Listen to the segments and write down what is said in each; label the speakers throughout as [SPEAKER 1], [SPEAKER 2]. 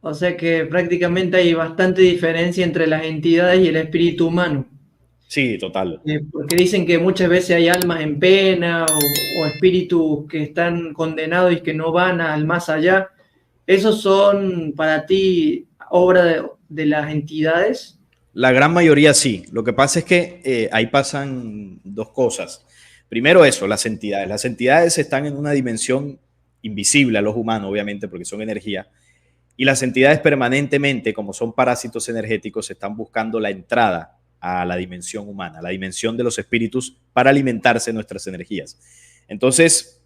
[SPEAKER 1] O sea que prácticamente hay bastante diferencia entre las entidades y el espíritu humano.
[SPEAKER 2] Sí, total.
[SPEAKER 1] Porque dicen que muchas veces hay almas en pena o espíritus que están condenados y que no van al más allá. ¿Esos son para ti obra de las entidades?
[SPEAKER 2] La gran mayoría sí. Lo que pasa es que ahí pasan dos cosas. Primero eso, las entidades. Las entidades están en una dimensión invisible a los humanos, obviamente, porque son energía. Y las entidades permanentemente, como son parásitos energéticos, están buscando la entrada a la dimensión humana, a la dimensión de los espíritus, para alimentarse de nuestras energías. Entonces,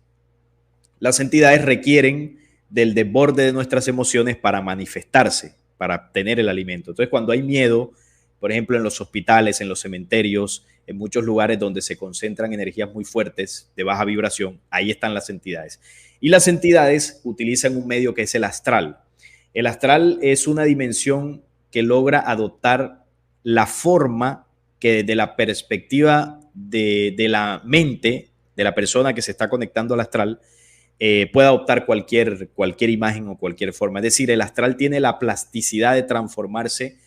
[SPEAKER 2] las entidades requieren del desborde de nuestras emociones para manifestarse, para obtener el alimento. Entonces, cuando hay miedo, por ejemplo, en los hospitales, en los cementerios, en muchos lugares donde se concentran energías muy fuertes de baja vibración, ahí están las entidades. Y las entidades utilizan un medio que es el astral. El astral es una dimensión que logra adoptar la forma que desde la perspectiva de la mente de la persona que se está conectando al astral puede adoptar cualquier imagen o cualquier forma. Es decir, el astral tiene la plasticidad de transformarse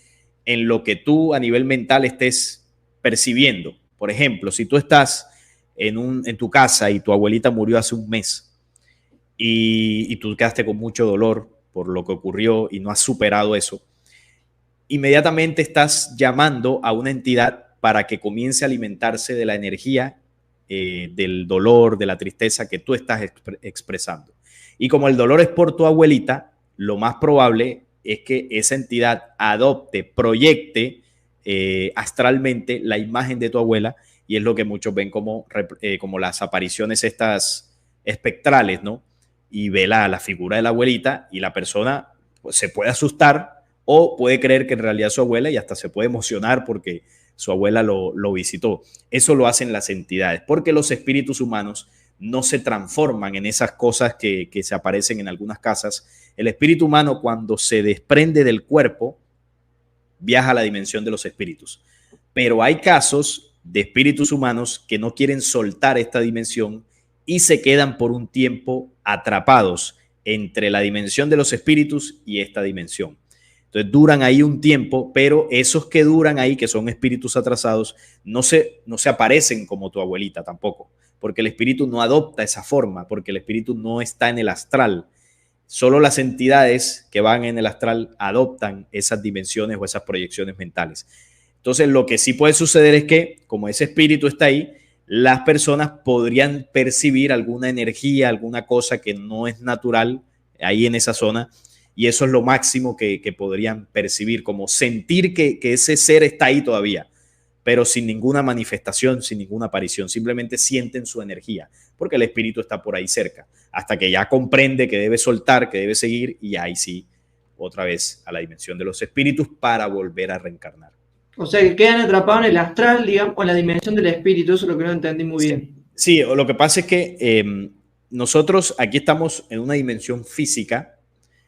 [SPEAKER 2] en lo que tú a nivel mental estés percibiendo. Por ejemplo, si tú estás en tu casa y tu abuelita murió hace un mes y tú quedaste con mucho dolor por lo que ocurrió y no has superado eso, inmediatamente estás llamando a una entidad para que comience a alimentarse de la energía, del dolor, de la tristeza que tú estás expresando. Y como el dolor es por tu abuelita, lo más probable es que esa entidad adopte, proyecte astralmente la imagen de tu abuela, y es lo que muchos ven como las apariciones estas espectrales, ¿no? Y ve la figura de la abuelita y la persona pues, se puede asustar o puede creer que en realidad es su abuela y hasta se puede emocionar porque su abuela lo visitó. Eso lo hacen las entidades, porque los espíritus humanos no se transforman en esas cosas que se aparecen en algunas casas. El espíritu humano, cuando se desprende del cuerpo, viaja a la dimensión de los espíritus. Pero hay casos de espíritus humanos que no quieren soltar esta dimensión y se quedan por un tiempo atrapados entre la dimensión de los espíritus y esta dimensión. Entonces duran ahí un tiempo, pero esos que duran ahí, que son espíritus atrasados, no se aparecen como tu abuelita tampoco, porque el espíritu no adopta esa forma, porque el espíritu no está en el astral. Solo las entidades que van en el astral adoptan esas dimensiones o esas proyecciones mentales. Entonces, lo que sí puede suceder es que, como ese espíritu está ahí, las personas podrían percibir alguna energía, alguna cosa que no es natural ahí en esa zona, y eso es lo máximo que podrían percibir, como sentir que ese ser está ahí todavía, pero sin ninguna manifestación, sin ninguna aparición, simplemente sienten su energía, porque el espíritu está por ahí cerca, hasta que ya comprende que debe soltar, que debe seguir, y ahí sí, otra vez a la dimensión de los espíritus para volver a reencarnar.
[SPEAKER 1] O sea que quedan atrapados en el astral, digamos, o en la dimensión del espíritu. Eso es lo que no entendí muy bien.
[SPEAKER 2] Sí, lo que pasa es que nosotros aquí estamos en una dimensión física,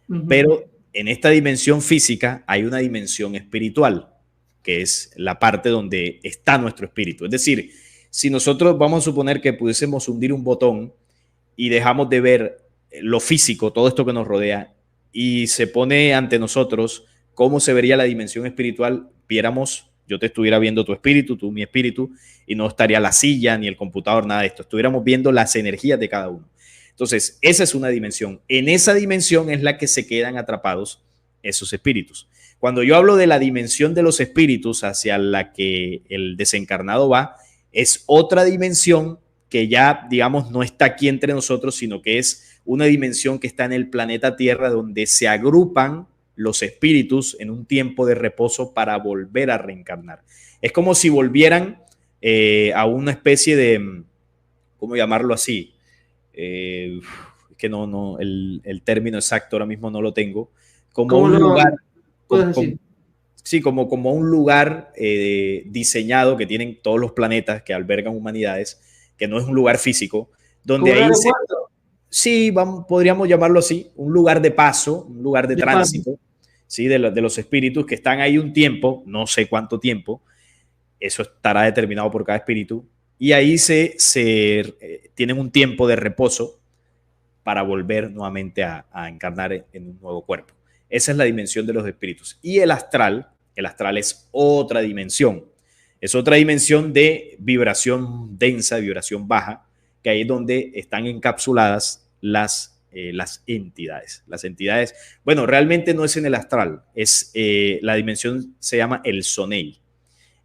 [SPEAKER 1] Ujú.
[SPEAKER 2] pero en esta dimensión física hay una dimensión espiritual, que es la parte donde está nuestro espíritu. Es decir, si nosotros vamos a suponer que pudiésemos hundir un botón y dejamos de ver lo físico, todo esto que nos rodea, y se pone ante nosotros cómo se vería la dimensión espiritual, viéramos, yo te estuviera viendo tu espíritu, tú mi espíritu, y no estaría la silla ni el computador, nada de esto, estuviéramos viendo las energías de cada uno. Entonces, esa es una dimensión. En esa dimensión es la que se quedan atrapados esos espíritus. Cuando yo hablo de la dimensión de los espíritus hacia la que el desencarnado va, es otra dimensión que ya, digamos, no está aquí entre nosotros, sino que es una dimensión que está en el planeta Tierra, donde se agrupan los espíritus en un tiempo de reposo para volver a reencarnar. Es como si volvieran a una especie de, ¿cómo llamarlo así? Eh, que el término exacto ahora mismo no lo tengo, como
[SPEAKER 1] ¿Cómo
[SPEAKER 2] un
[SPEAKER 1] lo
[SPEAKER 2] lugar,
[SPEAKER 1] puedes
[SPEAKER 2] como,
[SPEAKER 1] decir?
[SPEAKER 2] sí, como un lugar diseñado que tienen todos los planetas que albergan humanidades, que no es un lugar físico, donde
[SPEAKER 1] ¿Como un
[SPEAKER 2] ahí se,
[SPEAKER 1] aeropuerto?
[SPEAKER 2] sí, podríamos llamarlo así, un lugar de paso, un lugar de
[SPEAKER 1] De paso.
[SPEAKER 2] tránsito, ¿sí? De los espíritus que están ahí un tiempo, no sé cuánto tiempo, eso estará determinado por cada espíritu, y ahí tienen un tiempo de reposo para volver nuevamente a encarnar en un nuevo cuerpo. Esa es la dimensión de los espíritus. Y el astral es otra dimensión. Es otra dimensión de vibración densa, de vibración baja, que ahí es donde están encapsuladas las entidades. Las entidades, bueno, realmente no es en el astral, es la dimensión se llama el Sonei.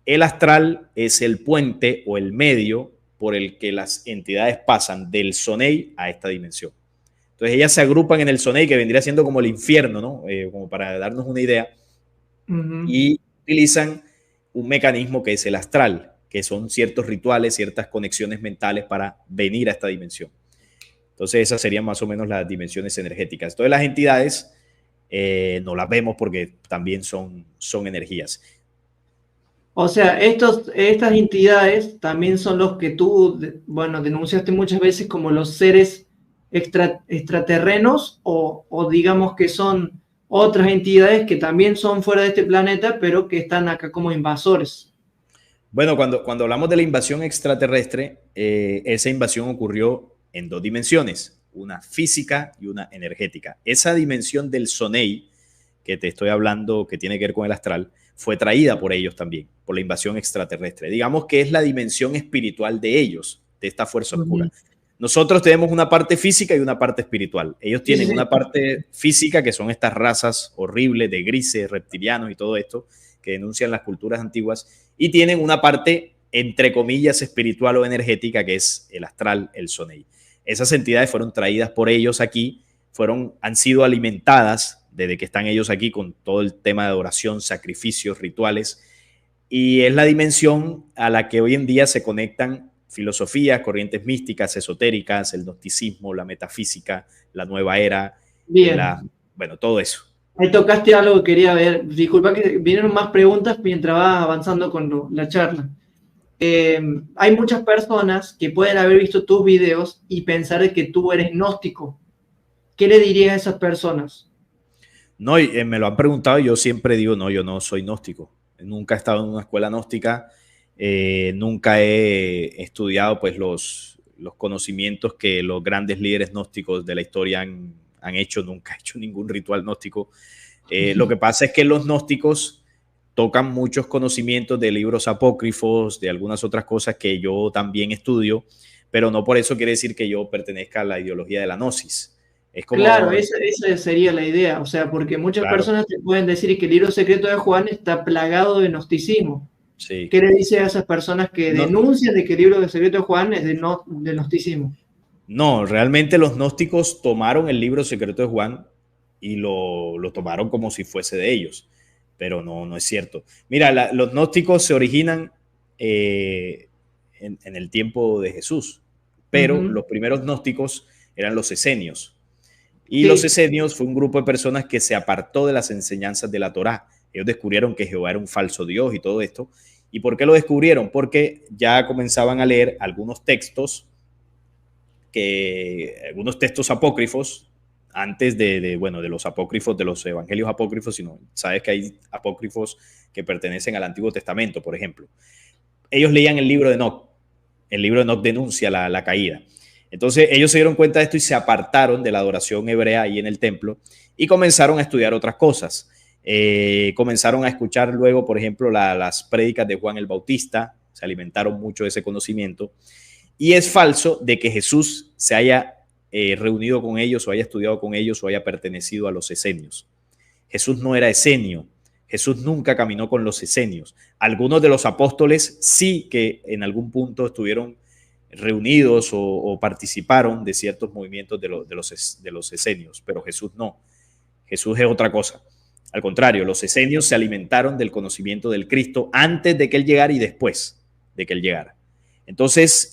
[SPEAKER 2] El astral es el puente o el medio por el que las entidades pasan del Sonei a esta dimensión. Entonces ellas se agrupan en el Sonei, que vendría siendo como el infierno, ¿no? Como para darnos una idea, y utilizan un mecanismo que es el astral, que son ciertos rituales, ciertas conexiones mentales para venir a esta dimensión. Entonces esas serían más o menos las dimensiones energéticas. Entonces las entidades no las vemos porque también son energías.
[SPEAKER 1] O sea, estas entidades también son los que tú, bueno, denunciaste muchas veces como los seres extraterrenos o digamos que son otras entidades que también son fuera de este planeta, pero que están acá como invasores.
[SPEAKER 2] Bueno, cuando hablamos de la invasión extraterrestre, esa invasión ocurrió en dos dimensiones, una física y una energética. Esa dimensión del Sonei, que te estoy hablando, que tiene que ver con el astral, fue traída por ellos también, por la invasión extraterrestre. Digamos que es la dimensión espiritual de ellos, de esta fuerza oscura. Nosotros tenemos una parte física y una parte espiritual. Ellos tienen una parte física, que son estas razas horribles de grises, reptilianos y todo esto, que denuncian las culturas antiguas, y tienen una parte, entre comillas, espiritual o energética, que es el astral, el Sonei. Esas entidades fueron traídas por ellos aquí, han sido alimentadas desde que están ellos aquí con todo el tema de adoración, sacrificios, rituales, y es la dimensión a la que hoy en día se conectan filosofías, corrientes místicas, esotéricas, el gnosticismo, la metafísica, la nueva era, bueno, todo eso.
[SPEAKER 1] Ahí tocaste algo que quería ver. Disculpa que vinieron más preguntas mientras vas avanzando con la charla. Hay muchas personas que pueden haber visto tus videos y pensar que tú eres gnóstico. ¿Qué le dirías a esas personas?
[SPEAKER 2] No, me lo han preguntado y yo siempre digo, no, yo no soy gnóstico. Nunca he estado en una escuela gnóstica, nunca he estudiado pues los conocimientos que los grandes líderes gnósticos de la historia han hecho. Nunca he hecho ningún ritual gnóstico. Lo que pasa es que los gnósticos tocan muchos conocimientos de libros apócrifos, de algunas otras cosas que yo también estudio, pero no por eso quiere decir que yo pertenezca a la ideología de la gnosis. Es como,
[SPEAKER 1] claro, esa sería la idea, o sea, porque muchas personas te pueden decir que el libro secreto de Juan está plagado de gnosticismo. Sí. ¿Qué le dice a esas personas que denuncian de que el libro secreto de Juan es de gnosticismo?
[SPEAKER 2] No, realmente los gnósticos tomaron el libro secreto de Juan y lo tomaron como si fuese de ellos, pero no es cierto. Mira, los gnósticos se originan en el tiempo de Jesús, pero los primeros gnósticos eran los esenios. Y los esenios fue un grupo de personas que se apartó de las enseñanzas de la Torá. Ellos descubrieron que Jehová era un falso Dios y todo esto. ¿Y por qué lo descubrieron? Porque ya comenzaban a leer algunos textos apócrifos, antes de los apócrifos, de los evangelios apócrifos, sino sabes que hay apócrifos que pertenecen al Antiguo Testamento, por ejemplo. Ellos leían el libro de Enoc. El libro de Enoc denuncia la caída. Entonces ellos se dieron cuenta de esto y se apartaron de la adoración hebrea ahí en el templo y comenzaron a estudiar otras cosas. Comenzaron a escuchar luego, por ejemplo, las prédicas de Juan el Bautista, se alimentaron mucho de ese conocimiento. Y es falso de que Jesús se haya reunido con ellos o haya estudiado con ellos o haya pertenecido a los esenios. Jesús no era esenio. Jesús nunca caminó con los esenios. Algunos de los apóstoles sí que en algún punto estuvieron reunidos o participaron de ciertos movimientos de los esenios, pero Jesús no. Jesús es otra cosa. Al contrario, los esenios se alimentaron del conocimiento del Cristo antes de que Él llegara y después de que Él llegara. Entonces,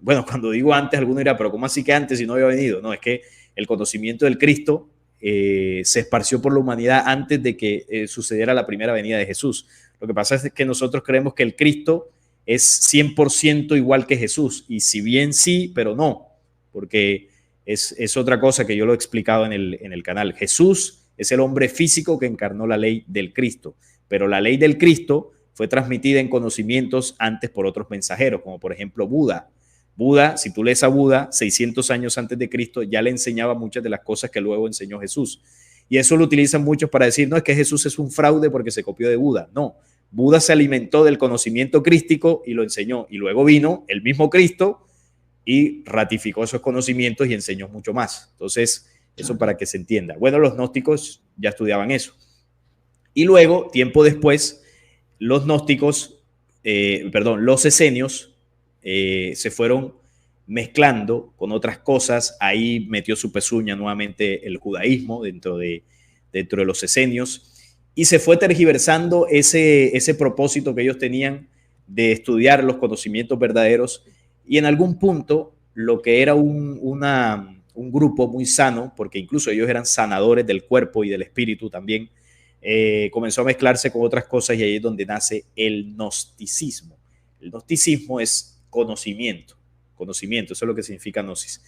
[SPEAKER 2] cuando digo antes, alguno dirá, pero ¿cómo así que antes si no había venido? No, es que el conocimiento del Cristo se esparció por la humanidad antes de que sucediera la primera venida de Jesús. Lo que pasa es que nosotros creemos que el Cristo es 100% igual que Jesús, y si bien sí, pero no, porque es otra cosa que yo lo he explicado en el canal. Jesús es el hombre físico que encarnó la ley del Cristo, pero la ley del Cristo fue transmitida en conocimientos antes por otros mensajeros, como por ejemplo Buda. Buda, si tú lees a Buda, 600 años antes de Cristo, ya le enseñaba muchas de las cosas que luego enseñó Jesús. Y eso lo utilizan muchos para decir, no, es que Jesús es un fraude porque se copió de Buda. No, Buda se alimentó del conocimiento crístico y lo enseñó. Y luego vino el mismo Cristo y ratificó esos conocimientos y enseñó mucho más. Entonces, eso para que se entienda. Bueno, los gnósticos ya estudiaban eso. Y luego, tiempo después, los gnósticos, los esenios se fueron mezclando con otras cosas. Ahí metió su pezuña nuevamente el judaísmo dentro de los esenios y se fue tergiversando ese propósito que ellos tenían de estudiar los conocimientos verdaderos, y en algún punto lo que era un grupo muy sano, porque incluso ellos eran sanadores del cuerpo y del espíritu también, comenzó a mezclarse con otras cosas, y ahí es donde nace el gnosticismo. El gnosticismo es conocimiento, eso es lo que significa gnosis.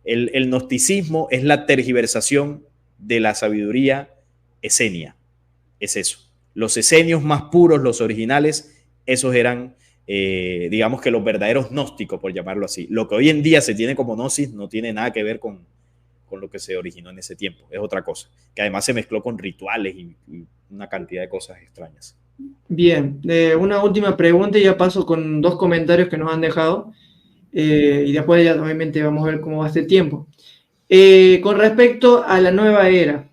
[SPEAKER 2] El gnosticismo es la tergiversación de la sabiduría esenia, es eso. Los esenios más puros, los originales, esos eran, digamos que los verdaderos gnósticos, por llamarlo así. Lo que hoy en día se tiene como gnosis no tiene nada que ver con lo que se originó en ese tiempo, es otra cosa, que además se mezcló con rituales y una cantidad de cosas extrañas.
[SPEAKER 1] Bien, una última pregunta y ya paso con 2 comentarios que nos han dejado, y después ya obviamente vamos a ver cómo va este tiempo. Con respecto a la nueva era,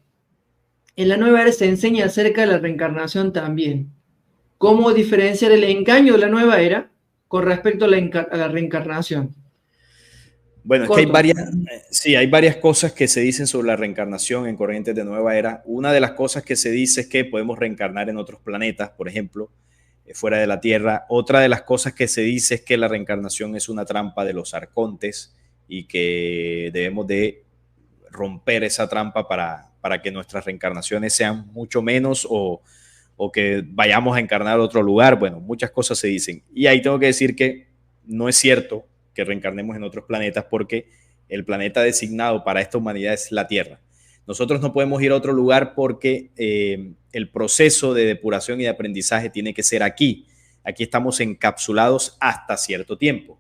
[SPEAKER 1] en la nueva era se enseña acerca de la reencarnación también. ¿Cómo diferenciar el engaño de la nueva era con respecto a la reencarnación?
[SPEAKER 2] Bueno, corto. Es que hay varias cosas que se dicen sobre la reencarnación en corrientes de nueva era. Una de las cosas que se dice es que podemos reencarnar en otros planetas, por ejemplo, fuera de la Tierra. Otra de las cosas que se dice es que la reencarnación es una trampa de los arcontes y que debemos de romper esa trampa para que nuestras reencarnaciones sean mucho menos o que vayamos a encarnar a otro lugar. Bueno, muchas cosas se dicen. Y ahí tengo que decir que no es cierto que reencarnemos en otros planetas, porque el planeta designado para esta humanidad es la Tierra. Nosotros no podemos ir a otro lugar porque el proceso de depuración y de aprendizaje tiene que ser aquí. Aquí estamos encapsulados hasta cierto tiempo.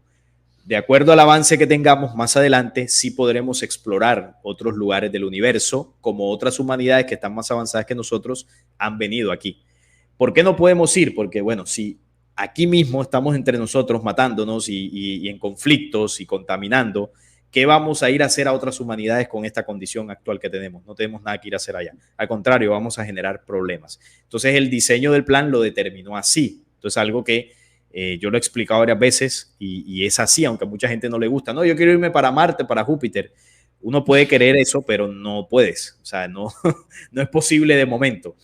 [SPEAKER 2] De acuerdo al avance que tengamos más adelante, sí podremos explorar otros lugares del universo, como otras humanidades que están más avanzadas que nosotros han venido aquí. ¿Por qué no podemos ir? Porque, bueno, si aquí mismo estamos entre nosotros matándonos y en conflictos y contaminando, ¿qué vamos a ir a hacer a otras humanidades con esta condición actual que tenemos? No tenemos nada que ir a hacer allá. Al contrario, vamos a generar problemas. Entonces, el diseño del plan lo determinó así. Entonces, algo que yo lo he explicado varias veces y es así, aunque a mucha gente no le gusta. No, yo quiero irme para Marte, para Júpiter. Uno puede querer eso, pero no puedes. O sea, no es posible de momento.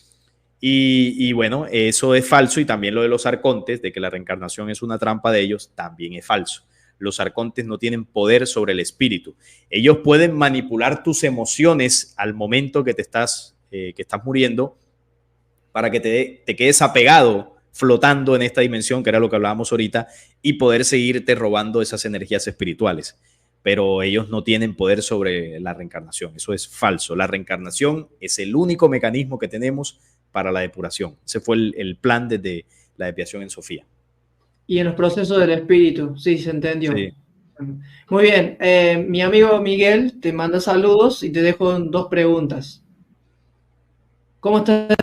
[SPEAKER 2] Y bueno, eso es falso, y también lo de los arcontes, de que la reencarnación es una trampa de ellos, también es falso. Los arcontes no tienen poder sobre el espíritu. Ellos pueden manipular tus emociones al momento que estás muriendo, para que te quedes apegado, flotando en esta dimensión, que era lo que hablábamos ahorita, y poder seguirte robando esas energías espirituales. Pero ellos no tienen poder sobre la reencarnación. Eso es falso. La reencarnación es el único mecanismo que tenemos para la depuración. Ese fue el plan desde la desviación en Sofía.
[SPEAKER 1] Y en los procesos del espíritu, sí, se entendió.
[SPEAKER 2] Sí.
[SPEAKER 1] Muy bien, mi amigo Miguel te manda saludos y te dejo 2 preguntas. ¿Cómo estás?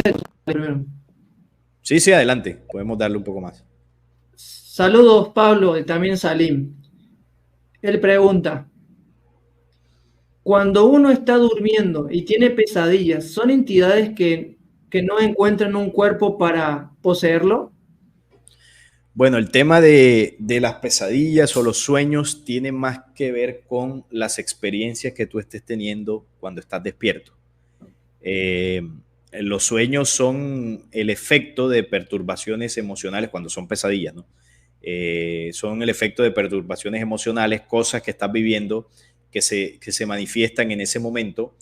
[SPEAKER 2] Sí, adelante, podemos darle un poco más.
[SPEAKER 1] Saludos, Pablo, y también Salim. Él pregunta: cuando uno está durmiendo y tiene pesadillas, ¿son entidades que no encuentran un cuerpo para poseerlo?
[SPEAKER 2] Bueno, el tema de las pesadillas o los sueños tiene más que ver con las experiencias que tú estés teniendo cuando estás despierto. Los sueños son el efecto de perturbaciones emocionales cuando son pesadillas, ¿no? Son el efecto de perturbaciones emocionales, cosas que estás viviendo que se manifiestan en ese momento.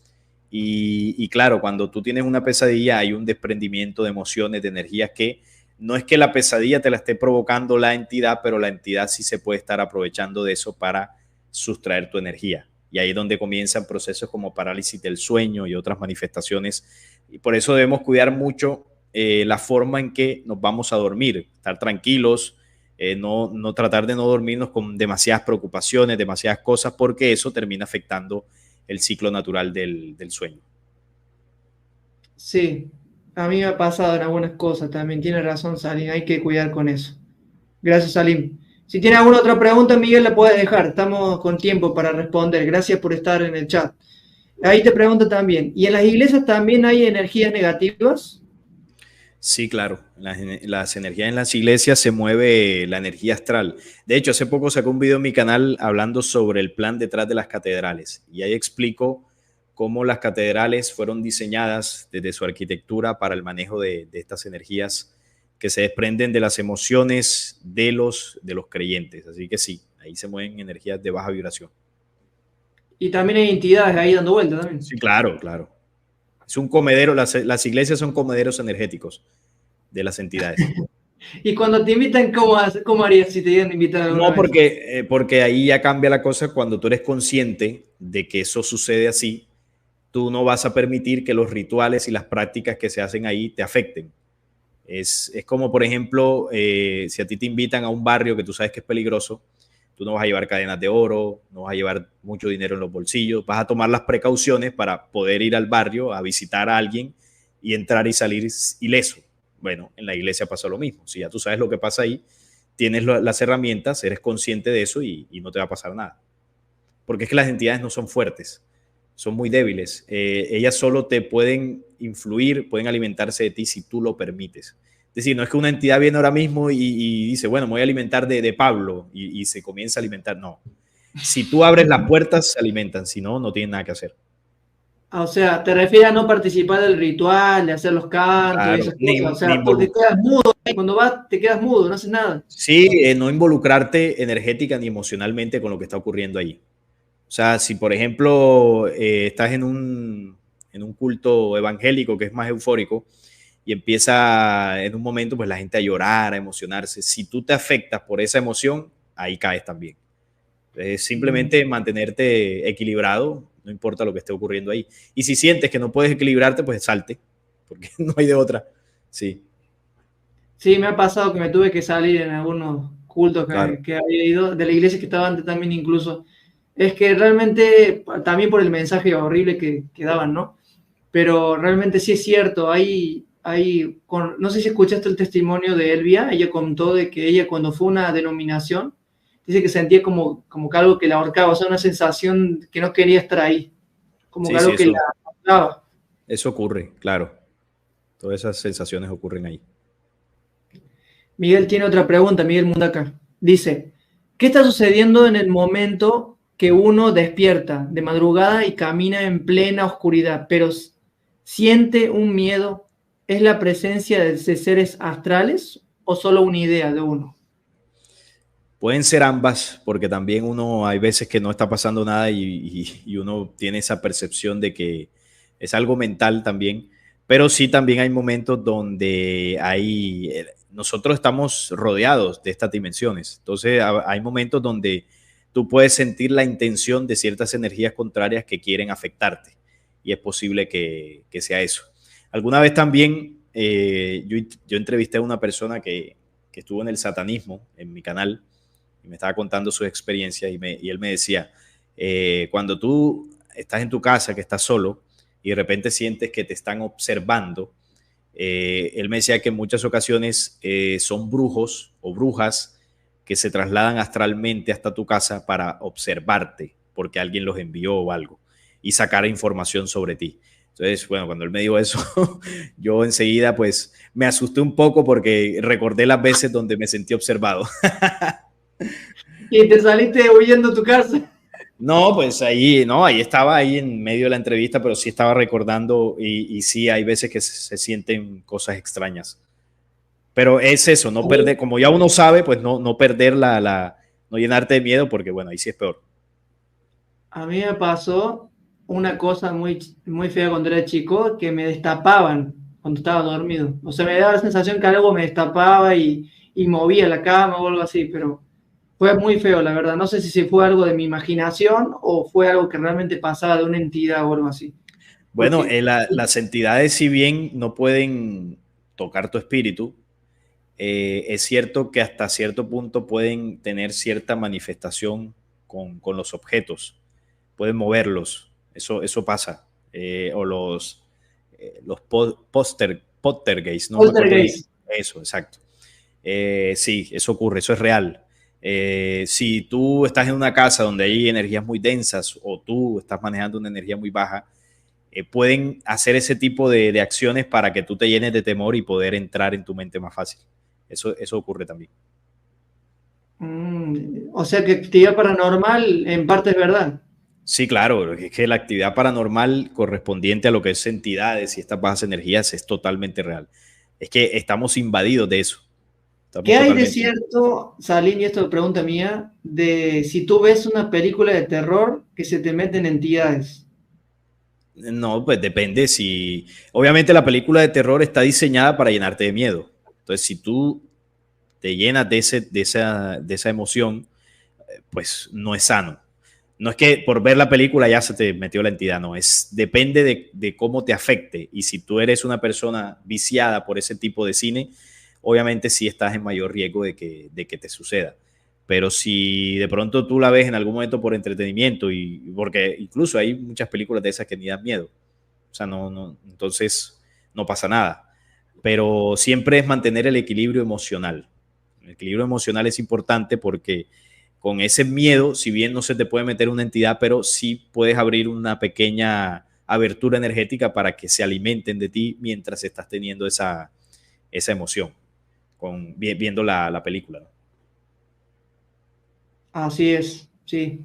[SPEAKER 2] Y claro, cuando tú tienes una pesadilla hay un desprendimiento de emociones, de energías, que no es que la pesadilla te la esté provocando la entidad, pero la entidad sí se puede estar aprovechando de eso para sustraer tu energía. Y ahí es donde comienzan procesos como parálisis del sueño y otras manifestaciones. Y por eso debemos cuidar mucho la forma en que nos vamos a dormir, estar tranquilos, no tratar de no dormirnos con demasiadas preocupaciones, demasiadas cosas, porque eso termina afectando el ciclo natural del sueño.
[SPEAKER 1] Sí, a mí me ha pasado en algunas cosas también. Tiene razón, Salim, hay que cuidar con eso. Gracias, Salim. Si tiene alguna otra pregunta, Miguel, la puedes dejar. Estamos con tiempo para responder. Gracias por estar en el chat. Ahí te pregunto también, ¿y en las iglesias también hay energías negativas?
[SPEAKER 2] Sí, claro. Las energías en las iglesias se mueve la energía astral. De hecho, hace poco saqué un video en mi canal hablando sobre el plan detrás de las catedrales. Y ahí explico cómo las catedrales fueron diseñadas desde su arquitectura para el manejo de estas energías que se desprenden de las emociones de los creyentes. Así que sí, ahí se mueven energías de baja vibración.
[SPEAKER 1] Y también hay entidades ahí dando vueltas también.
[SPEAKER 2] Sí, claro, claro. Es un comedero, las iglesias son comederos energéticos de las entidades.
[SPEAKER 1] Y cuando te invitan, ¿cómo harías si te dieran invitar alguna
[SPEAKER 2] No,
[SPEAKER 1] vez?
[SPEAKER 2] porque ahí ya cambia la cosa cuando tú eres consciente de que eso sucede así, tú no vas a permitir que los rituales y las prácticas que se hacen ahí te afecten. Es como, por ejemplo, si a ti te invitan a un barrio que tú sabes que es peligroso, tú no vas a llevar cadenas de oro, no vas a llevar mucho dinero en los bolsillos, vas a tomar las precauciones para poder ir al barrio a visitar a alguien y entrar y salir ileso. Bueno, en la iglesia pasa lo mismo. Si ya tú sabes lo que pasa ahí, tienes las herramientas, eres consciente de eso y no te va a pasar nada. Porque es que las entidades no son fuertes, son muy débiles. Ellas solo te pueden influir, pueden alimentarse de ti si tú lo permites. Es decir, no es que una entidad viene ahora mismo y dice, bueno, me voy a alimentar de Pablo y se comienza a alimentar. No. Si tú abres las puertas, se alimentan. Si no, no tienen nada que hacer.
[SPEAKER 1] O sea, te refieres a no participar del ritual, de hacer los cantos y
[SPEAKER 2] Claro,
[SPEAKER 1] esas cosas. O sea, porque te quedas mudo. Cuando vas, te quedas mudo, no haces nada.
[SPEAKER 2] Sí, no involucrarte energética ni emocionalmente con lo que está ocurriendo ahí. O sea, si por ejemplo estás en un culto evangélico que es más eufórico y empieza en un momento pues la gente a llorar, a emocionarse, si tú te afectas por esa emoción, ahí caes también. Es simplemente mantenerte equilibrado, no importa lo que esté ocurriendo ahí. Y si sientes que no puedes equilibrarte, pues salte, porque no hay de otra. Sí,
[SPEAKER 1] Sí, me ha pasado que me tuve que salir en algunos cultos
[SPEAKER 2] claro.
[SPEAKER 1] que había ido, de la iglesia que estaba antes también incluso. Es que realmente, también por el mensaje horrible que daban, ¿no? Pero realmente sí es cierto, no sé si escuchaste el testimonio de Elvia, ella contó de que ella cuando fue a una denominación, dice que sentía como que algo que la ahorcaba, o sea, una sensación que no quería estar ahí, como que
[SPEAKER 2] Sí, sí,
[SPEAKER 1] algo que la ahorcaba.
[SPEAKER 2] eso ocurre, claro. Todas esas sensaciones ocurren ahí.
[SPEAKER 1] Miguel tiene otra pregunta, Miguel Mundaca. Dice, ¿qué está sucediendo en el momento que uno despierta de madrugada y camina en plena oscuridad, pero siente un miedo? ¿Es la presencia de seres astrales o solo una idea de uno?
[SPEAKER 2] Pueden ser ambas, porque también uno hay veces que no está pasando nada y uno tiene esa percepción de que es algo mental también, pero sí también hay momentos donde nosotros estamos rodeados de estas dimensiones, entonces hay momentos donde tú puedes sentir la intención de ciertas energías contrarias que quieren afectarte y es posible que sea eso. Alguna vez también yo entrevisté a una persona que estuvo en el satanismo en mi canal y me estaba contando sus experiencias y él me decía, cuando tú estás en tu casa, que estás solo, y de repente sientes que te están observando, él me decía que en muchas ocasiones son brujos o brujas que se trasladan astralmente hasta tu casa para observarte, porque alguien los envió o algo, y sacar información sobre ti. Entonces, bueno, cuando él me dijo eso, yo enseguida pues me asusté un poco porque recordé las veces donde me sentí observado.
[SPEAKER 1] Y te saliste huyendo a tu casa.
[SPEAKER 2] No, pues ahí, no, ahí estaba ahí en medio de la entrevista, pero sí estaba recordando y sí hay veces que se sienten cosas extrañas. Pero es eso, no perder, como ya uno sabe, pues no perder no llenarte de miedo, porque bueno, ahí sí es peor.
[SPEAKER 1] A mí me pasó una cosa muy fea cuando era chico, que me destapaban cuando estaba dormido. O sea, me daba la sensación que algo me destapaba y movía la cama o algo así, pero fue muy feo, la verdad. No sé si fue algo de mi imaginación o fue algo que realmente pasaba de una entidad o algo así.
[SPEAKER 2] Bueno,
[SPEAKER 1] Porque,
[SPEAKER 2] las entidades, si bien no pueden tocar tu espíritu, es cierto que hasta cierto punto pueden tener cierta manifestación con los objetos, pueden moverlos, eso pasa, o los poltergeist, no me acuerdo bien.
[SPEAKER 1] Poltergeist.
[SPEAKER 2] Eso, exacto. Sí, eso ocurre, eso es real. Si tú estás en una casa donde hay energías muy densas o tú estás manejando una energía muy baja, pueden hacer ese tipo de acciones para que tú te llenes de temor y poder entrar en tu mente más fácil. Eso ocurre también.
[SPEAKER 1] O sea que actividad paranormal en parte es verdad.
[SPEAKER 2] Sí, claro, es que la actividad paranormal correspondiente a lo que es entidades y estas bajas energías es totalmente real. Es que estamos invadidos de eso.
[SPEAKER 1] ¿Qué
[SPEAKER 2] Estamos
[SPEAKER 1] hay de
[SPEAKER 2] totalmente.
[SPEAKER 1] cierto, Salim, y esto es pregunta mía, de si tú ves una película de terror que se te meten entidades?
[SPEAKER 2] No, pues depende si... Obviamente la película de terror está diseñada para llenarte de miedo. Entonces, si tú te llenas de esa emoción, pues no es sano. No es que por ver la película ya se te metió la entidad, no, depende de cómo te afecte. Y si tú eres una persona viciada por ese tipo de cine, obviamente sí estás en mayor riesgo de que te suceda. Pero si de pronto tú la ves en algún momento por entretenimiento, y porque incluso hay muchas películas de esas que ni dan miedo, o sea, no, entonces no pasa nada. Pero siempre es mantener el equilibrio emocional. El equilibrio emocional es importante porque con ese miedo, si bien no se te puede meter una entidad, pero sí puedes abrir una pequeña abertura energética para que se alimenten de ti mientras estás teniendo esa emoción, viendo la película, ¿no?
[SPEAKER 1] Así es, sí.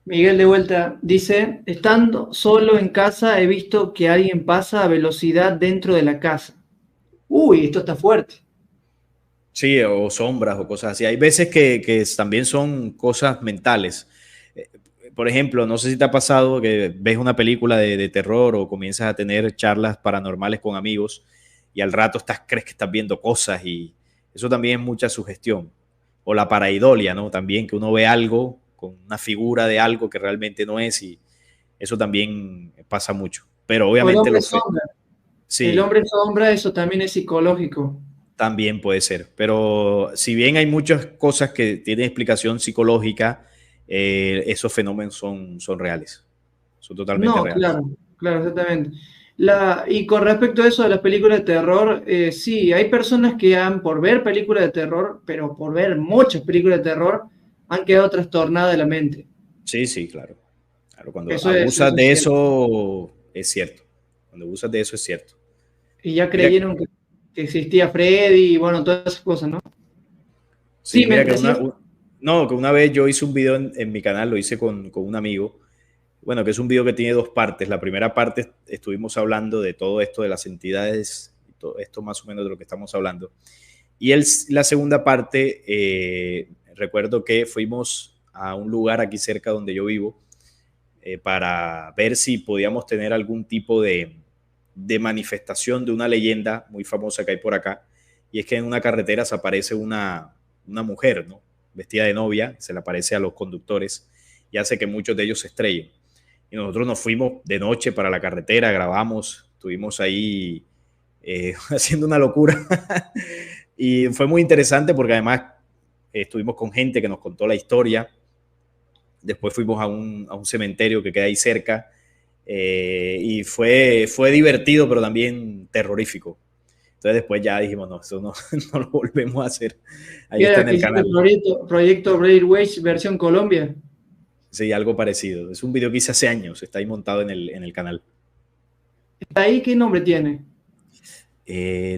[SPEAKER 1] Miguel de vuelta dice, estando solo en casa he visto que alguien pasa a velocidad dentro de la casa. Uy, esto está fuerte.
[SPEAKER 2] Sí, o sombras o cosas así. Hay veces que también son cosas mentales. Eh, Por ejemplo, no sé si te ha pasado que ves una película de terror o comienzas a tener charlas paranormales con amigos y al rato crees que estás viendo cosas y eso también es mucha sugestión. O la paraidolia, ¿no? También que uno ve algo con una figura de algo que realmente no es y eso también pasa mucho. Pero
[SPEAKER 1] O el
[SPEAKER 2] obviamente
[SPEAKER 1] hombre sombra. El
[SPEAKER 2] sí,
[SPEAKER 1] hombre sombra, eso también es psicológico.
[SPEAKER 2] también puede ser, pero si bien hay muchas cosas que tienen explicación psicológica, esos fenómenos son reales, son totalmente
[SPEAKER 1] No,
[SPEAKER 2] reales.
[SPEAKER 1] claro, claro, exactamente. Y con respecto a eso de las películas de terror, sí, hay personas que han, por ver películas de terror, pero por ver muchas películas de terror, han quedado trastornadas de la mente.
[SPEAKER 2] Sí, sí, claro. Claro, cuando
[SPEAKER 1] Eso
[SPEAKER 2] abusas
[SPEAKER 1] es
[SPEAKER 2] de
[SPEAKER 1] cierto.
[SPEAKER 2] eso, es cierto. Cuando abusas de eso, es cierto.
[SPEAKER 1] Y ya
[SPEAKER 2] Mira,
[SPEAKER 1] creyeron que existía Freddy y bueno, todas esas cosas, ¿no?
[SPEAKER 2] sí,
[SPEAKER 1] Sí, me
[SPEAKER 2] mira que
[SPEAKER 1] decís.
[SPEAKER 2] no, que una vez yo hice un video en mi canal, lo hice con un amigo. Bueno, que es un video que tiene dos partes. La primera parte estuvimos hablando de todo esto de las entidades, y todo esto más o menos de lo que estamos hablando. Y la segunda parte, recuerdo que fuimos a un lugar aquí cerca donde yo vivo para ver si podíamos tener algún tipo de manifestación de una leyenda muy famosa que hay por acá. Y es que en una carretera se aparece una mujer, ¿no? Vestida de novia, se le aparece a los conductores y hace que muchos de ellos se estrellen. Y nosotros nos fuimos de noche para la carretera, grabamos, estuvimos ahí haciendo una locura. Y fue muy interesante porque además estuvimos con gente que nos contó la historia. Después fuimos a un cementerio que queda ahí cerca y fue divertido, pero también terrorífico. Entonces después ya dijimos, no, eso no, no lo volvemos a hacer. Ahí
[SPEAKER 1] ¿Qué
[SPEAKER 2] está
[SPEAKER 1] era
[SPEAKER 2] en
[SPEAKER 1] que
[SPEAKER 2] el
[SPEAKER 1] hiciste
[SPEAKER 2] canal.
[SPEAKER 1] el proyecto Blair Witch versión Colombia?
[SPEAKER 2] Sí, algo parecido. Es un video que hice hace años, está ahí montado en el canal.
[SPEAKER 1] ¿Está ahí? ¿Qué nombre tiene?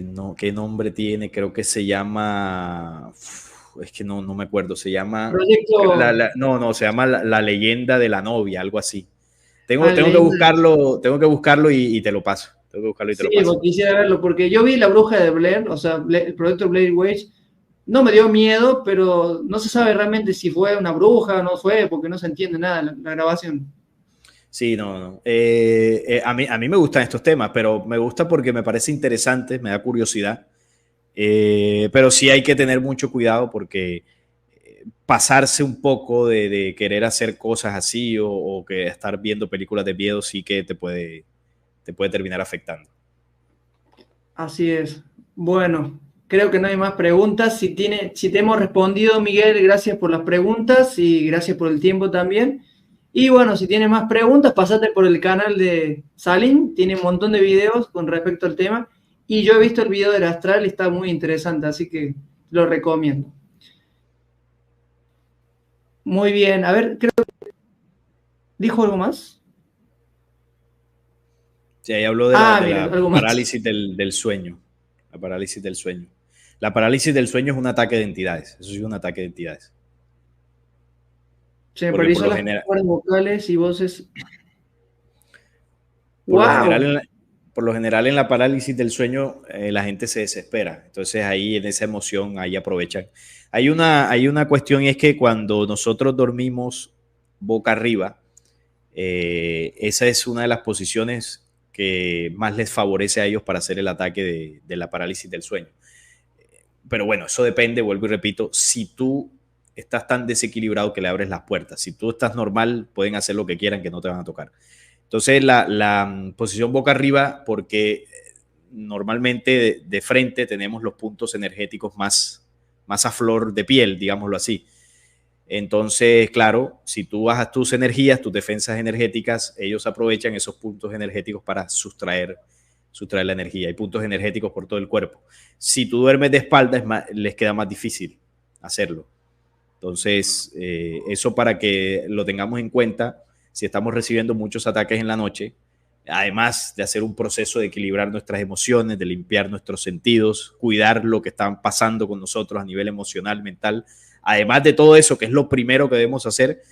[SPEAKER 2] No, ¿qué nombre tiene? Creo que se llama. Es que no me acuerdo. Se llama.
[SPEAKER 1] Proyecto
[SPEAKER 2] No, se llama la leyenda de la novia, algo así. Tengo que
[SPEAKER 1] Leyenda.
[SPEAKER 2] buscarlo y te lo paso. Tengo que buscarlo y te
[SPEAKER 1] Sí,
[SPEAKER 2] lo paso.
[SPEAKER 1] porque quisiera verlo, porque yo vi La Bruja de Blair, o sea, el proyecto Blair Witch, no me dio miedo, pero no se sabe realmente si fue una bruja o no fue, porque no se entiende nada la grabación.
[SPEAKER 2] Sí, no. A mí me gustan estos temas, pero me gusta porque me parece interesante, me da curiosidad. Pero sí hay que tener mucho cuidado porque pasarse un poco de querer hacer cosas así o que estar viendo películas de miedo sí que te puede terminar afectando.
[SPEAKER 1] Así es. Bueno, creo que no hay más preguntas. Si te hemos respondido, Miguel, gracias por las preguntas y gracias por el tiempo también. Y bueno, si tienes más preguntas, pasate por el canal de Salim, tiene un montón de videos con respecto al tema. Y yo he visto el video del astral y está muy interesante, así que lo recomiendo. Muy bien, a ver, creo que dijo algo más.
[SPEAKER 2] Sí, ahí habló
[SPEAKER 1] Ah,
[SPEAKER 2] de
[SPEAKER 1] mira,
[SPEAKER 2] la
[SPEAKER 1] algo más.
[SPEAKER 2] parálisis del sueño. La parálisis del sueño. La parálisis del sueño es un ataque de entidades. Eso sí es un ataque de entidades.
[SPEAKER 1] Se me
[SPEAKER 2] Porque
[SPEAKER 1] paralizó las cuerdas vocales y voces.
[SPEAKER 2] por lo general,
[SPEAKER 1] ¡Wow!
[SPEAKER 2] por lo general en la parálisis del sueño la gente se desespera. Entonces ahí en esa emoción, ahí aprovechan. Hay una cuestión y es que cuando nosotros dormimos boca arriba, esa es una de las posiciones que más les favorece a ellos para hacer el ataque de la parálisis del sueño. Pero bueno, eso depende, vuelvo y repito, si tú estás tan desequilibrado que le abres las puertas. Si tú estás normal, pueden hacer lo que quieran que no te van a tocar. Entonces, la posición boca arriba, porque normalmente de frente tenemos los puntos energéticos más a flor de piel, digámoslo así. Entonces, claro, si tú bajas tus energías, tus defensas energéticas, ellos aprovechan esos puntos energéticos para sustraer la energía. Hay puntos energéticos por todo el cuerpo. Si tú duermes de espaldas, les queda más difícil hacerlo. Entonces, eso para que lo tengamos en cuenta, si estamos recibiendo muchos ataques en la noche, además de hacer un proceso de equilibrar nuestras emociones, de limpiar nuestros sentidos, cuidar lo que está pasando con nosotros a nivel emocional, mental, además de todo eso, que es lo primero que debemos hacer,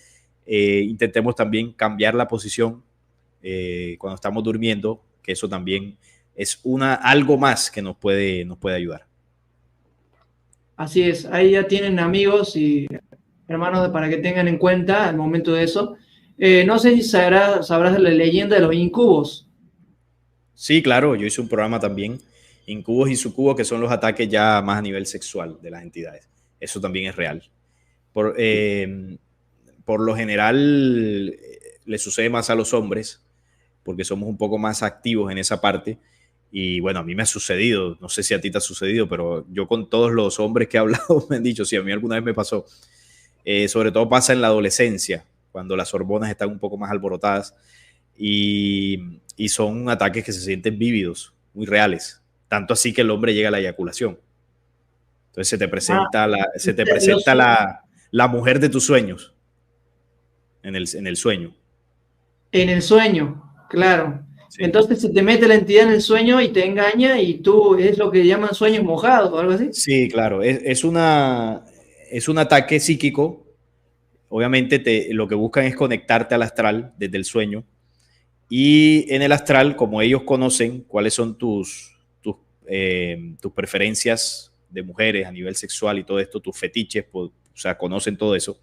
[SPEAKER 2] intentemos también cambiar la posición cuando estamos durmiendo, que eso también es algo más que nos puede ayudar.
[SPEAKER 1] Así es, ahí ya tienen amigos y hermanos para que tengan en cuenta al momento de eso. No sé si sabrás de la leyenda de los incubos.
[SPEAKER 2] Sí, claro, yo hice un programa también, incubos y sucubos, que son los ataques ya más a nivel sexual de las entidades. Eso también es real. Por, por lo general le sucede más a los hombres, porque somos un poco más activos en esa parte. Y bueno, a mí me ha sucedido, no sé si a ti te ha sucedido, pero yo con todos los hombres que he hablado me han dicho, sí, a mí alguna vez me pasó. Sobre todo pasa en la adolescencia, cuando las hormonas están un poco más alborotadas y son ataques que se sienten vívidos, muy reales. Tanto así que el hombre llega a la eyaculación. Entonces se te presenta la mujer de tus sueños en el sueño.
[SPEAKER 1] En el sueño, claro.
[SPEAKER 2] Sí.
[SPEAKER 1] Entonces se te mete la entidad en el sueño y te engaña y tú es lo que llaman sueños mojados o algo así.
[SPEAKER 2] Sí, claro. Es un ataque psíquico. Obviamente lo que buscan es conectarte al astral desde el sueño. Y en el astral, como ellos conocen cuáles son tus preferencias de mujeres a nivel sexual y todo esto, tus fetiches, o sea, conocen todo eso.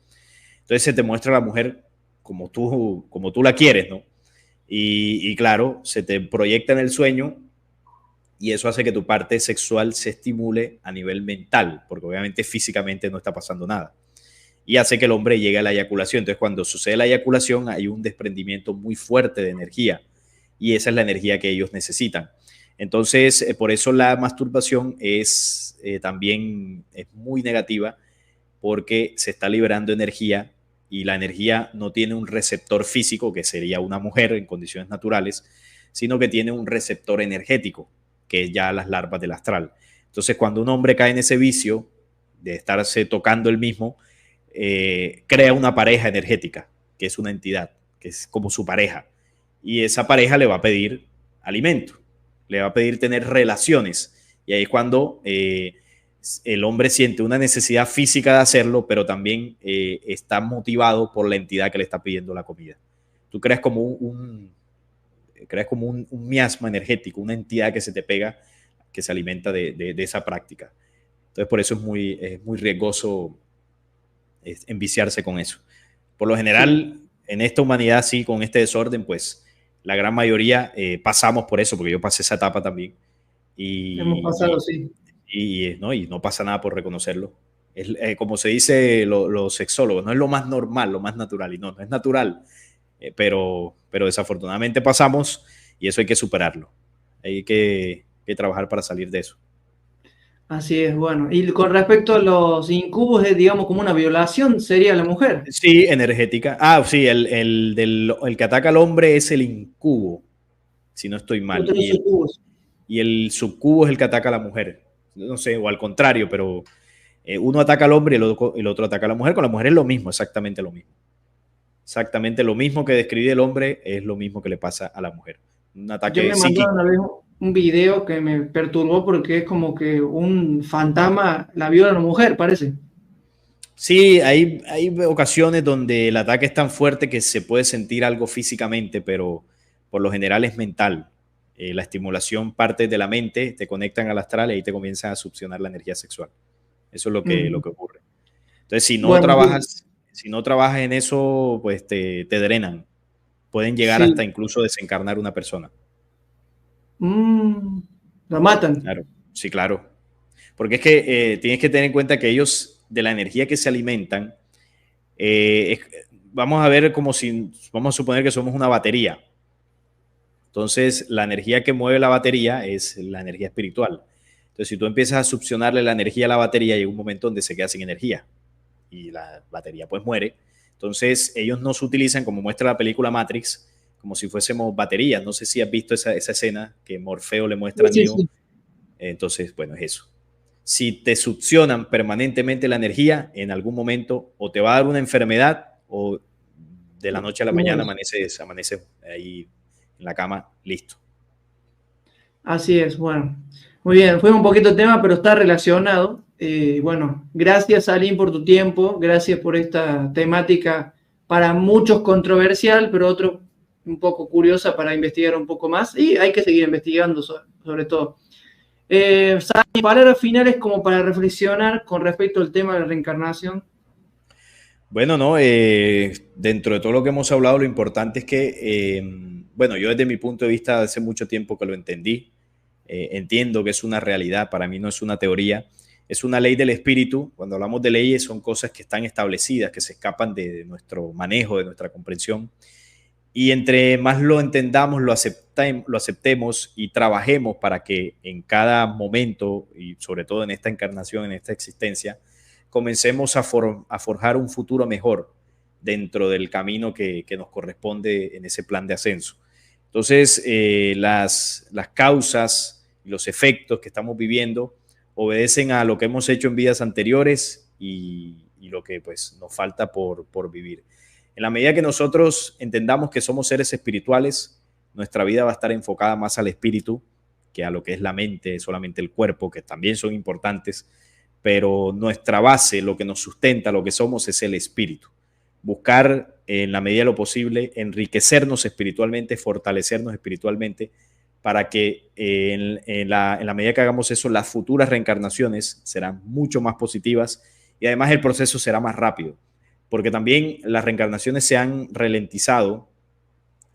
[SPEAKER 2] Entonces se te muestra la mujer como tú la quieres, ¿no? Y claro, se te proyecta en el sueño y eso hace que tu parte sexual se estimule a nivel mental, porque obviamente físicamente no está pasando nada. Y hace que el hombre llegue a la eyaculación. Entonces, cuando sucede la eyaculación, hay un desprendimiento muy fuerte de energía y esa es la energía que ellos necesitan. Entonces, por eso la masturbación también es muy negativa porque se está liberando energía y la energía no tiene un receptor físico, que sería una mujer en condiciones naturales, sino que tiene un receptor energético, que es ya las larvas del astral. Entonces, cuando un hombre cae en ese vicio de estarse tocando el mismo, crea una pareja energética, que es una entidad, que es como su pareja. Y esa pareja le va a pedir alimento, le va a pedir tener relaciones. Y ahí es cuando el hombre siente una necesidad física de hacerlo, pero también está motivado por la entidad que le está pidiendo la comida. Tú creas como un miasma energético, una entidad que se te pega, que se alimenta de esa práctica. Entonces, por eso es muy riesgoso enviciarse con eso. Por lo
[SPEAKER 1] Sí,
[SPEAKER 2] general, en esta humanidad, sí, con este desorden, pues la gran mayoría pasamos por eso, porque yo pasé esa etapa también.
[SPEAKER 1] hemos
[SPEAKER 2] Y,
[SPEAKER 1] pasado, sí.
[SPEAKER 2] y no pasa nada por reconocerlo. Es, como se dice los sexólogos, no es lo más normal, lo más natural, y no es natural, pero desafortunadamente pasamos y eso hay que superarlo. Hay que trabajar para salir de eso.
[SPEAKER 1] Así es, bueno. Y con respecto a los incubos, es, digamos, como una violación, sería la mujer.
[SPEAKER 2] Sí, energética. Ah, sí, el que ataca al hombre es el incubo, si no estoy mal.
[SPEAKER 1] Otros incubos.
[SPEAKER 2] Y el subcubo es el que ataca a la mujer. No sé, o al contrario, pero uno ataca al hombre y el otro ataca a la mujer. Con la mujer es lo mismo, exactamente lo mismo. Exactamente lo mismo que describe el hombre es lo mismo que le pasa a la mujer. Un
[SPEAKER 1] Yo
[SPEAKER 2] ataque
[SPEAKER 1] me mandaron una
[SPEAKER 2] psíquico.
[SPEAKER 1] vez un video que me perturbó porque es como que un fantasma la viola a una mujer, parece.
[SPEAKER 2] Sí, hay ocasiones donde el ataque es tan fuerte que se puede sentir algo físicamente, pero por lo general es mental. La estimulación parte de la mente, te conectan al astral y ahí te comienzan a succionar la energía sexual. Eso es lo que ocurre. Entonces,
[SPEAKER 1] Bueno,
[SPEAKER 2] si no trabajas en eso, pues te drenan. Pueden llegar hasta
[SPEAKER 1] sí.
[SPEAKER 2] incluso desencarnar una persona.
[SPEAKER 1] Mm, la matan.
[SPEAKER 2] Claro, sí, claro. Porque es que tienes que tener en cuenta que ellos, de la energía que se alimentan, vamos a ver como si, vamos a suponer que somos una batería. Entonces, la energía que mueve la batería es la energía espiritual. Entonces, si tú empiezas a succionarle la energía a la batería, llega un momento donde se queda sin energía y la batería pues muere. Entonces, ellos no se utilizan, como muestra la película Matrix, como si fuésemos baterías. No sé si has visto esa escena que Morfeo le muestra a
[SPEAKER 1] Sí,
[SPEAKER 2] Neo.
[SPEAKER 1] sí.
[SPEAKER 2] Entonces, bueno, es eso. Si te succionan permanentemente la energía, en algún momento o te va a dar una enfermedad o de la noche a la mañana
[SPEAKER 1] Mueres.
[SPEAKER 2] amaneces ahí en la cama, listo.
[SPEAKER 1] Así es, bueno. Muy bien, fue un poquito el tema, pero está relacionado. Bueno, gracias, Aline, por tu tiempo. Gracias por esta temática para muchos controversial, pero otros un poco curiosa para investigar un poco más. Y hay que seguir investigando sobre todo. Sani, palabras finales como para reflexionar con respecto al tema de la reencarnación.
[SPEAKER 2] Bueno, no, dentro de todo lo que hemos hablado, lo importante es que, bueno, yo desde mi punto de vista hace mucho tiempo que lo entendí, entiendo que es una realidad, para mí no es una teoría, es una ley del espíritu. Cuando hablamos de leyes son cosas que están establecidas, que se escapan de nuestro manejo, de nuestra comprensión. Y entre más lo entendamos, lo aceptemos y trabajemos para que en cada momento, y sobre todo en esta encarnación, en esta existencia, comencemos a forjar un futuro mejor dentro del camino que nos corresponde en ese plan de ascenso. Entonces, las causas y los efectos que estamos viviendo obedecen a lo que hemos hecho en vidas anteriores y lo que pues, nos falta por vivir. En la medida que nosotros entendamos que somos seres espirituales, nuestra vida va a estar enfocada más al espíritu que a lo que es la mente, solamente el cuerpo, que también son importantes, pero nuestra base, lo que nos sustenta, lo que somos, es el espíritu. Buscar, en la medida de lo posible, enriquecernos espiritualmente, fortalecernos espiritualmente, para que en la medida que hagamos eso, las futuras reencarnaciones serán mucho más positivas y además el proceso será más rápido, porque también las reencarnaciones se han ralentizado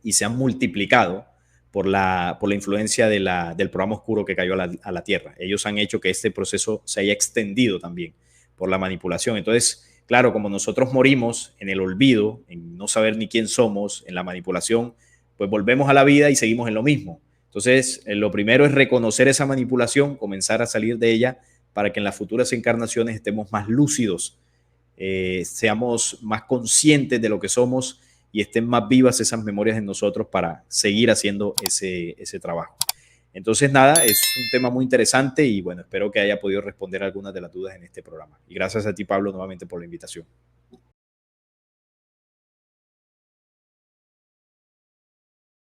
[SPEAKER 2] y se han multiplicado por la influencia del programa oscuro que cayó a la Tierra. Ellos han hecho que este proceso se haya extendido también por la manipulación. Entonces, claro, como nosotros morimos en el olvido, en no saber ni quién somos, en la manipulación, pues volvemos a la vida y seguimos en lo mismo. Entonces, lo primero es reconocer esa manipulación, comenzar a salir de ella para que en las futuras encarnaciones estemos más lúcidos, seamos más conscientes de lo que somos y estén más vivas esas memorias en nosotros para seguir haciendo ese trabajo. Entonces, nada, es un tema muy interesante y bueno, espero que haya podido responder algunas de las dudas en este programa. Y gracias a ti, Pablo, nuevamente por la invitación.